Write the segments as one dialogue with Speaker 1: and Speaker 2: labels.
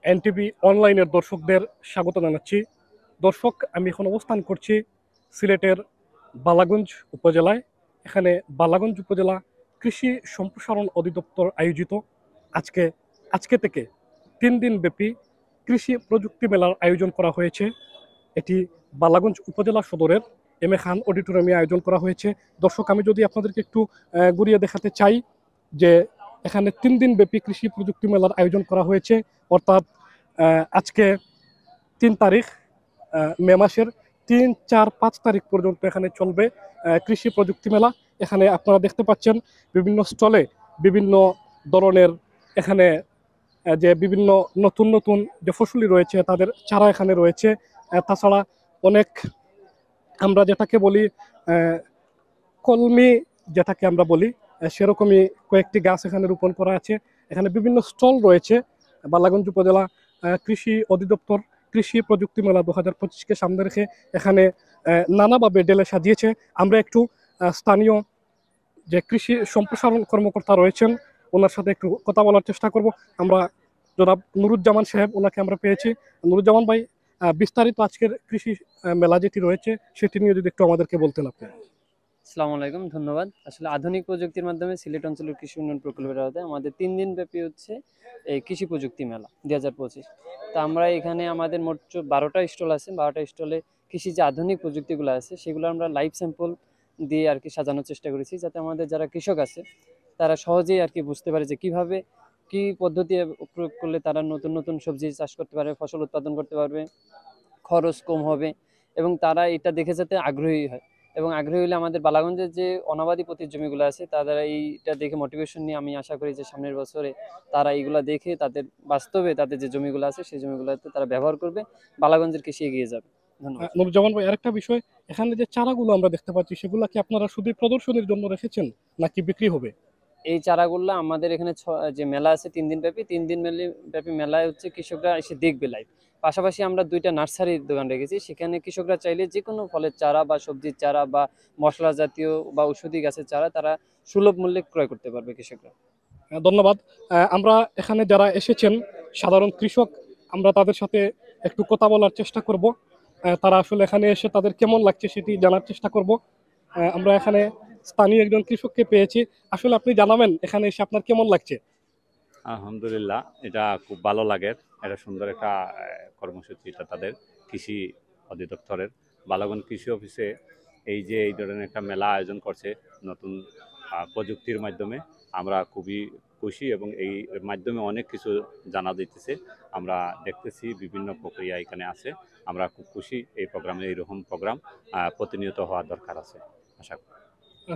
Speaker 1: NTV অনলাইনের দর্শকদের স্বাগত জানাচ্ছি। দর্শক, আমি এখন অবস্থান করছি সিলেটের বালাগঞ্জ উপজেলায়। এখানে বালাগঞ্জ উপজেলা কৃষি সম্প্রসারণ অধিদপ্তর আয়োজিত আজকে আজকে থেকে 3 দিন ব্যাপী কৃষি প্রযুক্তি মেলার আয়োজন করা হয়েছে। এটি বালাগঞ্জ উপজেলা সদরের এম এ খান অডিটোরিয়ামে আয়োজন করা হয়েছে। দর্শক, আমি যদি আপনাদেরকে একটু ঘুরিয়ে দেখাতে চাই যে এখানে 3 দিন ব্যাপী কৃষি প্রযুক্তি মেলার আয়োজন করা হয়েছে, অর্থাৎ আজকে 3 তারিখ মে মাসের 3, 4, 5 তারিখ পর্যন্ত এখানে চলবে কৃষি প্রযুক্তি মেলা। এখানে আপনারা দেখতে পাচ্ছেন বিভিন্ন স্টলে বিভিন্ন ধরনের এখানে যে বিভিন্ন নতুন নতুন যে ফসলি রয়েছে তাদের চারা এখানে রয়েছে। তাছাড়া অনেক আমরা যেটাকে বলি কলমি, যেটাকে আমরা বলি সেরকমই কয়েকটি গাছ এখানে রোপণ করা আছে। এখানে বিভিন্ন স্টল রয়েছে। বালাগঞ্জ উপজেলা কৃষি অধিদপ্তর কৃষি প্রযুক্তি মেলা 2025কে সামনে রেখে এখানে নানাভাবে ডেলে সাজিয়েছে। আমরা একটু স্থানীয় যে কৃষি সম্প্রসারণ কর্মকর্তা রয়েছেন ওনার সাথে একটু কথা বলার চেষ্টা করব। আমরা জনাব নুরুজ্জামান সাহেব, ওনাকে আমরা পেয়েছি। নুরুজ্জামান ভাই, বিস্তারিত আজকের কৃষি মেলা যেটি রয়েছে সেটি নিয়ে যদি একটু আমাদেরকে বলতেন আপনি।
Speaker 2: আসসালামু আলাইকুম, ধন্যবাদ। আসলে আধুনিক প্রযুক্তির মাধ্যমে সিলেট অঞ্চলের কৃষি উন্নয়ন প্রকল্পের আওতায় আমাদের 3 দিন ব্যাপী হচ্ছে এই কৃষি প্রযুক্তি মেলা 2025। তা আমরা এখানে আমাদের মোট 12টা স্টল আছে। 12টা স্টলে কৃষি যে আধুনিক প্রযুক্তিগুলো আছে সেগুলো আমরা লাইভ স্যাম্পল দিয়ে আর কি সাজানোর চেষ্টা করেছি, যাতে আমাদের যারা কৃষক আছে তারা সহজেই আর কি বুঝতে পারে যে কিভাবে কি পদ্ধতি প্রয়োগ করলে তারা নতুন নতুন সবজি চাষ করতে পারবে, ফসল উৎপাদন করতে পারবে, খরচ কম হবে, এবং তারা এটা দেখে যাতে আগ্রহী হয়। এবং আগ্রহী হলে আমাদের বালাগঞ্জের যে অনাবাদি পতির জমিগুলো আছে তারা এইটা দেখে মোটিভেশন নিয়ে আমি আশা করি যে সামনের বছরে তারা এইগুলা দেখে তাদের বাস্তবে তাদের যে জমিগুলো আছে সেই জমিগুলোতে তারা ব্যবহার করবে, বালাগঞ্জের কৃষি এগিয়ে যাবে। ধন্যবাদ।
Speaker 1: নুরুজ্জামান ভাই, আরেকটা বিষয়, এখানে যে চারাগুলো আমরা দেখতে পাচ্ছি সেগুলো কি আপনারা শুধু প্রদর্শনীর জন্য রেখেছেন নাকি বিক্রি হবে?
Speaker 2: এই চারাগুলো আমাদের এখানে যে মেলা আছে 3 দিন ব্যাপী, 3 দিন ব্যাপী মেলায় হচ্ছে কৃষকরা এসে দেখবে লাইভ। পাশাপাশি আমরা 2টা নার্সারির দোকান রেখেছি, সেখানে কৃষকরা চাইলে যে কোনো ফলের চারা বা সবজির চারা বা মশলা জাতীয় বা ঔষধি গাছের চারা তারা সুলভ মূল্যে ক্রয় করতে পারবে কৃষকরা।
Speaker 1: ধন্যবাদ। আমরা এখানে যারা এসেছেন সাধারণ কৃষক, আমরা তাদের সাথে একটু কথা বলার চেষ্টা করব। তারা আসলে এখানে এসে তাদের কেমন লাগছে সেটি জানার চেষ্টা করব। আমরা এখানে স্থানীয় একজন কৃষককে পেয়েছি। আসলে আপনি জানাবেন এখানে এসে আপনার কেমন লাগছে?
Speaker 3: আলহামদুলিল্লাহ, এটা খুব ভালো লাগে। এটা সুন্দর একটা কর্মসূচি, এটা তাদের কৃষি অধিদপ্তরের বালাগঞ্জ কৃষি অফিসে এই যে এই ধরনের একটা মেলা আয়োজন করছে নতুন প্রযুক্তির মাধ্যমে। আমরা খুবই খুশি এবং এই মাধ্যমে অনেক কিছু জানা দিতেছে। আমরা দেখতেছি বিভিন্ন প্রক্রিয়া এখানে আছে। আমরা খুব খুশি এই প্রোগ্রামে, এইরকম প্রোগ্রাম প্রতিনিয়ত হওয়ার দরকার আছে আশা করি।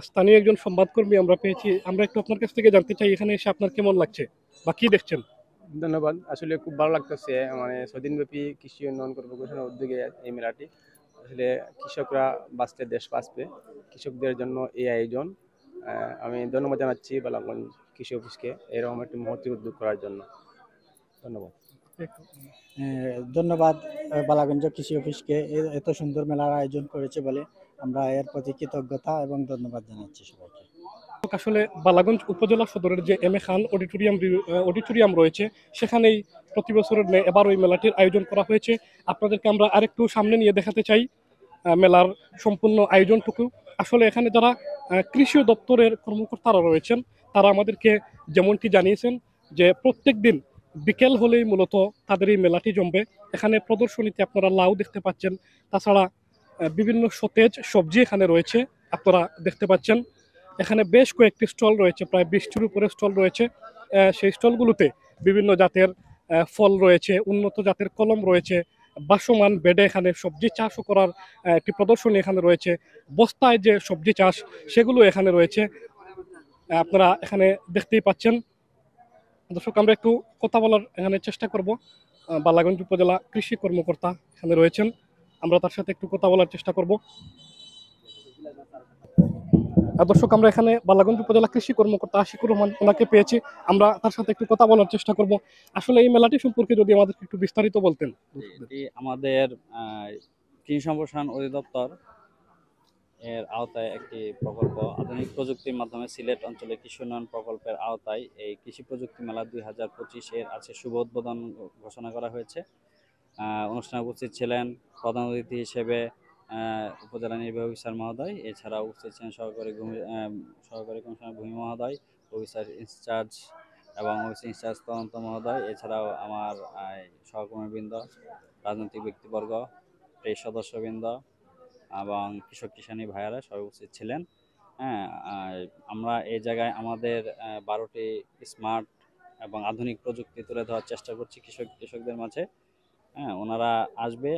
Speaker 1: স্থানীয় একজন সংবাদকর্মী আমরা পেয়েছি। আমরা একটু আপনার কাছ থেকে জানতে চাই এখানে এসে আপনার কেমন লাগছে বা কি দেখছেন?
Speaker 4: ধন্যবাদ। আসলে খুব ভালো লাগতেছে, মানে 6 দিনব্যাপী কৃষি উন্নয়ন কর্পোরেশনের উদ্যোগে এই মেলাটি। আসলে কৃষকরা বাঁচলে দেশ বাঁচবে, কৃষকদের জন্য এই আয়োজন। আমি ধন্যবাদ জানাচ্ছি বালাগঞ্জ কৃষি অফিসকে এরকম একটি মহৎ উদ্যোগ করার জন্য। ধন্যবাদ।
Speaker 5: ধন্যবাদ বালাগঞ্জ কৃষি অফিসকে এত সুন্দর মেলার আয়োজন করেছে বলে আমরা এর প্রতি কৃতজ্ঞতা এবং ধন্যবাদ জানাচ্ছি সবাইকে।
Speaker 1: আসলে বালাগঞ্জ উপজেলা সদরের যে এম এ খান অডিটোরিয়াম রয়েছে সেখানেই প্রতি বছরের ন্যায় এবার ওই মেলাটির আয়োজন করা হয়েছে। আপনাদেরকে আমরা আরেকটু সামনে নিয়ে দেখাতে চাই মেলার সম্পূর্ণ আয়োজনটুকু। আসলে এখানে যারা কৃষি দপ্তরের কর্মকর্তারা রয়েছেন তারা আমাদেরকে যেমনটি জানিয়েছেন যে প্রত্যেক দিন বিকেল হলেই মূলত তাদের এই মেলাটি জমবে। এখানে প্রদর্শনীতে আপনারা লাউ দেখতে পাচ্ছেন, তাছাড়া বিভিন্ন সতেজ সবজি এখানে রয়েছে আপনারা দেখতে পাচ্ছেন। এখানে বেশ কয়েকটি স্টল রয়েছে, প্রায় 20টির উপরে স্টল রয়েছে। সেই স্টলগুলোতে বিভিন্ন জাতের ফল রয়েছে, উন্নত জাতের কলম রয়েছে, বাসমান বেডে এখানে সবজি চাষও করার একটি প্রদর্শনী এখানে রয়েছে। বস্তায় যে সবজি চাষ সেগুলো এখানে রয়েছে, আপনারা এখানে দেখতেই পাচ্ছেন। দর্শক, আমরা একটু কথা বলার এখানে চেষ্টা করব। বালাগঞ্জ উপজেলা কৃষি কর্মকর্তা এখানে রয়েছেন, আমরা তার সাথে একটু কথা বলার চেষ্টা করব। দর্শক, আমরা এখানে বালাগঞ্জ উপজেলা কৃষি কর্মকর্তা আশিকুর রহমান ওনাকে পেয়েছি। আমরা তার সাথে একটু কথা বলার চেষ্টা করব। আসলে এই মেলাটি সম্পর্কে যদি আমাদের একটু বিস্তারিত বলতেন।
Speaker 6: এটি আমাদের কৃষি সম্প্রসারণ অধিদপ্তর এর আওতায় একটি প্রকল্প, আধুনিক প্রযুক্তির মাধ্যমে সিলেট অঞ্চলে কৃষি উন্নয়ন প্রকল্পের আওতায় এই কৃষি প্রযুক্তি মেলা 2025 এর আছে শুভ উদ্বোধন ঘোষণা করা হয়েছে। অনুষ্ঠানে উপস্থিত ছিলেন প্রধান অতিথি হিসেবে উপজেলা নির্বাহী অফিসার মহোদয়, এছাড়াও উপস্থিত ছিলেন সহকারী কমিশনার ভূমি মহোদয়, অফিসার ইনচার্জ এবং অফিসার ইনচার্জ তদন্ত মহোদয়, এছাড়াও আমার সহকর্মীবৃন্দ, রাজনৈতিক ব্যক্তিবর্গ, প্রেস সদস্যবৃন্দ এবং কৃষক কিষানী ভাইয়ারা সবাই উপস্থিত ছিলেন। হ্যাঁ, আমরা এই জায়গায় আমাদের 12টি স্মার্ট এবং আধুনিক প্রযুক্তি তুলে ধরার চেষ্টা করছি কৃষকদের মাঝে। হ্যাঁ, ওনারা আসবে,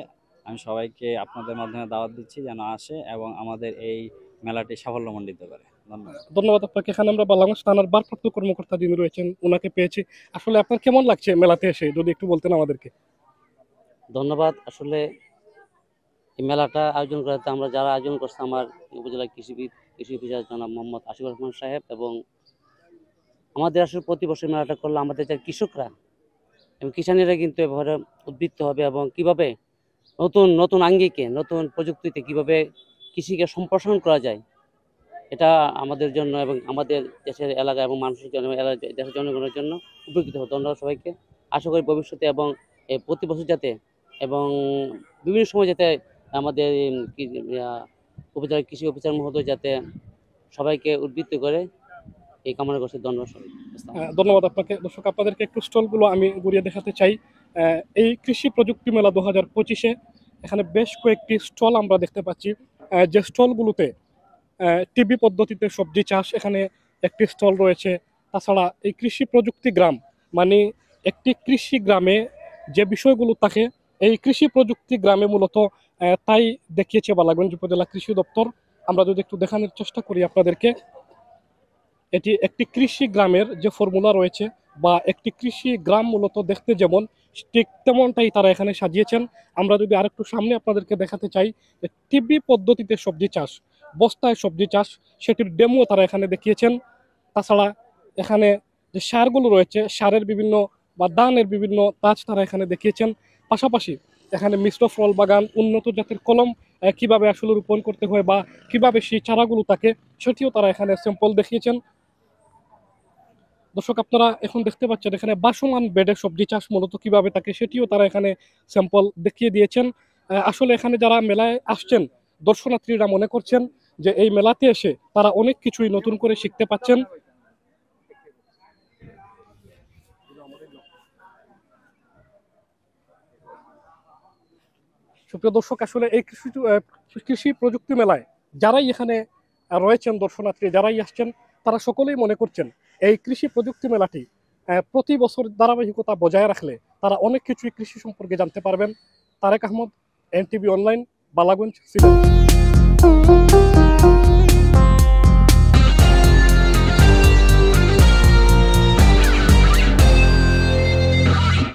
Speaker 6: আমি সবাইকে আপনাদের মাধ্যমে দাওয়াত দিচ্ছি যেন আসে এবং আমাদের এই মেলাটি সাফল্যমণ্ডিত করে। ধন্যবাদ।
Speaker 1: ধন্যবাদ আপনাকে। এখানে আমরা বালাগঞ্জ থানার ভারপ্রাপ্ত কর্মকর্তা যিনি রয়েছেন ওনাকে পেয়েছি। আসলে আপনার কেমন লাগছে মেলাতে এসে, যদি একটু বলতেন আমাদেরকে।
Speaker 7: ধন্যবাদ। আসলে এই মেলাটা আয়োজন করাতে আমরা যারা আয়োজন করছে, আমার উপজেলা কৃষি অফিসার জনাব মোহাম্মদ আশিকুর রহমান সাহেব, এবং আমাদের আসলে প্রতি বছর মেলাটা করলে আমাদের যে কৃষকরা এবং কিষানীরা কিন্তু এভাবে উদ্বৃত্ত হবে এবং কিভাবে নতুন নতুন আঙ্গিকে নতুন প্রযুক্তিতে কিভাবে কৃষিকে সম্প্রসারণ করা যায়, এটা আমাদের জন্য এবং আমাদের দেশের এলাকা এবং মানুষের জন্য, দেশের জনগণের জন্য উপকৃত হবে। ধন্যবাদ সবাইকে। আশা করি ভবিষ্যতে এবং প্রতি বছর যাতে এবং বিভিন্ন সময় যাতে আমাদের উপজেলা কৃষি অফিসার মহোদয় যাতে সবাইকে উদ্বৃত্ত করে, এই কামনা করছি। ধন্যবাদ সবাই।
Speaker 1: ধন্যবাদ আপনাকে। দর্শক, আপনাদেরকে একটু স্টলগুলো আমি ঘুরিয়ে দেখাতে চাই। এই কৃষি প্রযুক্তি মেলা 2025-এ এখানে বেশ কয়েকটি স্টল আমরা দেখতে পাচ্ছি। যে স্টলগুলোতে টিবি পদ্ধতিতে সবজি চাষ, এখানে একটি স্টল রয়েছে। তাছাড়া এই কৃষি প্রযুক্তি গ্রাম, মানে একটি কৃষি গ্রামে যে বিষয়গুলো থাকে, এই কৃষি প্রযুক্তি গ্রামে মূলত তাই দেখিয়েছে বালাগঞ্জ উপজেলা কৃষি দপ্তর। আমরা যদি একটু দেখানোর চেষ্টা করি আপনাদেরকে, এটি একটি কৃষি গ্রামের যে ফর্মুলা রয়েছে বা একটি কৃষি গ্রাম মূলত দেখতে যেমন, ঠিক তেমনটাই তারা এখানে সাজিয়েছেন। আমরা যদি আরেকটু সামনে আপনাদেরকে দেখাতে চাই, টিবি পদ্ধতিতে সবজি চাষ, বস্তায় সবজি চাষ, সেটির ডেমো তারা এখানে দেখিয়েছেন। তাছাড়া এখানে যে সারগুলো রয়েছে, সারের বিভিন্ন বা দানের বিভিন্ন কাজ তারা এখানে দেখিয়েছেন। পাশাপাশি এখানে মিশ্র ফল বাগান, উন্নত জাতের কলম কিভাবে আসলে রোপণ করতে হয় বা কিভাবে সেই চারাগুলো থাকে, সেটিও তারা এখানে স্যাম্পল দেখিয়েছেন। দর্শক, আপনারা এখন দেখতে পাচ্ছেন এখানে বাসমান বেডে সবজি চাষ মূলত কিভাবে থাকে, সেটিও তারা এখানে স্যাম্পল দেখিয়ে দিয়েছেন। আসলে এখানে যারা মেলায় আসছেন, দর্শনার্থীরা মনে করছেন যে এই মেলাতে এসে তারা অনেক কিছুই নতুন করে শিখতে পাচ্ছেন। সুপ্রিয় দর্শক, আসলে এই কৃষি প্রযুক্তি মেলায় যারাই এখানে রয়েছেন, দর্শনার্থী যারাই আসছেন, তারা সকলেই মনে করছেন এই কৃষি প্রযুক্তি মেলাটি প্রতি বছর ধারাবাহিকতা বজায় রাখলে তারা অনেক কিছুই কৃষি সম্পর্কে জানতে পারবেন। Tarek Ahmed, NTV online, Balaganj, Sylhet.